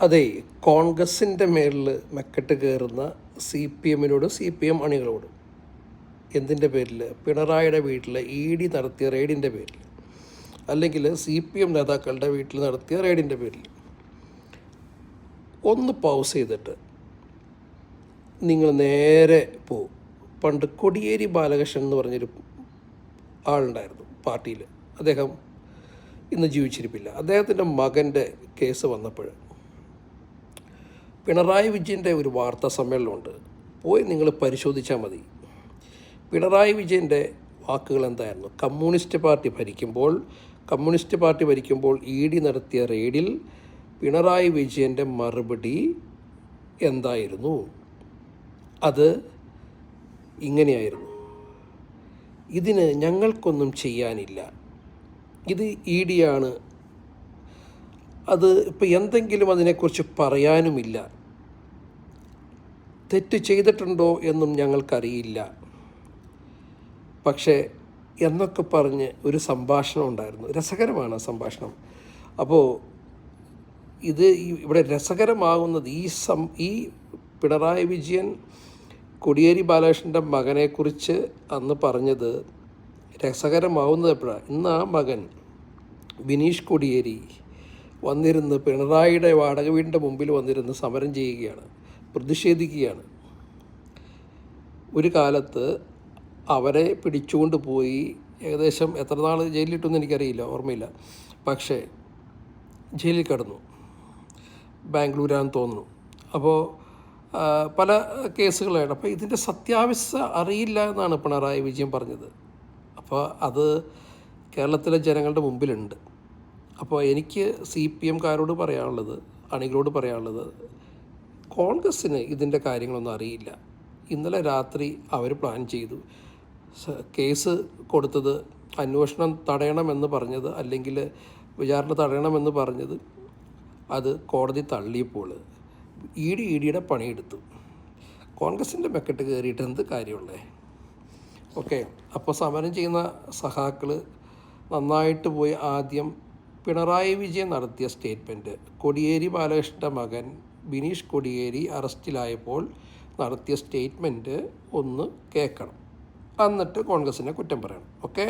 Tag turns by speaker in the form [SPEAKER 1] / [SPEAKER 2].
[SPEAKER 1] അതെ, കോൺഗ്രസിൻ്റെ മേളിൽ മെക്കെട്ട് കയറുന്ന സി പി എമ്മിനോടും സി പി എം അണികളോടും എന്തിൻ്റെ പേരിൽ? പിണറായിയുടെ വീട്ടിൽ ED നടത്തിയ റെയ്ഡിൻ്റെ പേരിൽ, അല്ലെങ്കിൽ സി പി എം നേതാക്കളുടെ വീട്ടിൽ നടത്തിയ റെയ്ഡിൻ്റെ പേരിൽ. ഒന്ന് പൗസ് ചെയ്തിട്ട് നിങ്ങൾ നേരെ പോവും. പണ്ട് കോടിയേരി ബാലകൃഷ്ണൻ എന്ന് പറഞ്ഞൊരു ആളുണ്ടായിരുന്നു പാർട്ടിയിൽ. അദ്ദേഹം ഇന്ന് ജീവിച്ചിരിപ്പില്ല. അദ്ദേഹത്തിൻ്റെ മകൻ്റെ കേസ് വന്നപ്പോൾ പിണറായി വിജയൻ്റെ ഒരു വാർത്താ സമ്മേളനമുണ്ട്, പോയി നിങ്ങൾ പരിശോധിച്ചാൽ മതി. പിണറായി വിജയൻ്റെ വാക്കുകൾ എന്തായിരുന്നു? കമ്മ്യൂണിസ്റ്റ് പാർട്ടി ഭരിക്കുമ്പോൾ ED നടത്തിയ റെയ്ഡിൽ പിണറായി വിജയൻ്റെ മറുപടി എന്തായിരുന്നു? അത് ഇങ്ങനെയായിരുന്നു: ഇതിന് ഞങ്ങൾക്കൊന്നും ചെയ്യാനില്ല, ഇത് ED ആണ്, അത് ഇപ്പം എന്തെങ്കിലും അതിനെക്കുറിച്ച് പറയാനുമില്ല, തെറ്റ് ചെയ്തിട്ടുണ്ടോ എന്നും ഞങ്ങൾക്കറിയില്ല, പക്ഷേ എന്നൊക്കെ പറഞ്ഞ് ഒരു സംഭാഷണം ഉണ്ടായിരുന്നു. രസകരമാണ് ആ സംഭാഷണം. അപ്പോൾ ഇത് ഇവിടെ രസകരമാകുന്നത് ഈ പിണറായി വിജയൻ കോടിയേരി ബാലകൃഷ്ണൻ്റെ മകനെക്കുറിച്ച് അന്ന് പറഞ്ഞത് രസകരമാവുന്നത് എപ്പോഴാണ്? ഇന്ന് ആ മകൻ ബിനീഷ് കോടിയേരി വന്നിരുന്ന് പിണറായിയുടെ വാടക വീടിൻ്റെ മുമ്പിൽ വന്നിരുന്ന് സമരം ചെയ്യുകയാണ്, പ്രതിഷേധിക്കുകയാണ്. ഒരു കാലത്ത് അവരെ പിടിച്ചുകൊണ്ട് പോയി ഏകദേശം എത്ര നാൾ ജയിലിലിട്ടെന്ന് എനിക്കറിയില്ല, ഓർമ്മയില്ല. പക്ഷേ ജയിലിൽ കിടന്നു, ബാംഗ്ലൂരാന്ന് തോന്നുന്നു. അപ്പോൾ പല കേസുകളാണ്. അപ്പോൾ ഇതിൻ്റെ സത്യാവസ്ഥ അറിയില്ല എന്നാണ് പിണറായി വിജയൻ പറഞ്ഞത്. അപ്പോൾ അത് കേരളത്തിലെ ജനങ്ങളുടെ മുമ്പിലുണ്ട്. അപ്പോൾ എനിക്ക് CPM പറയാനുള്ളത്, അണികളോട് പറയാനുള്ളത്, കോൺഗ്രസ്സിന് ഇതിൻ്റെ കാര്യങ്ങളൊന്നും അറിയില്ല. ഇന്നലെ രാത്രി അവർ പ്ലാൻ ചെയ്തു, കേസ് കൊടുത്തത് അന്വേഷണം തടയണമെന്ന് പറഞ്ഞത്, അല്ലെങ്കിൽ വിചാരണ തടയണമെന്ന് പറഞ്ഞത്, അത് കോടതി തള്ളിയപ്പോൾ EDയുടെ പണിയെടുത്തു. കോൺഗ്രസിൻ്റെ മെക്കെട്ട് കയറിയിട്ട് എന്ത് കാര്യമുള്ളേ? ഓക്കെ, അപ്പോൾ സമരം ചെയ്യുന്ന സഖാക്കൾ നന്നായിട്ട് പോയി ആദ്യം പിണറായി വിജയൻ നടത്തിയ സ്റ്റേറ്റ്മെൻറ്റ്, കോടിയേരി ബാലകൃഷ്ണൻ്റെ മകൻ ബിനീഷ് കോടിയേരി അറസ്റ്റിലായപ്പോൾ നടത്തിയ സ്റ്റേറ്റ്മെൻറ്റ് ഒന്ന് കേൾക്കണം, എന്നിട്ട് കോൺഗ്രസിനെ കുറ്റം പറയണം. ഓക്കെ.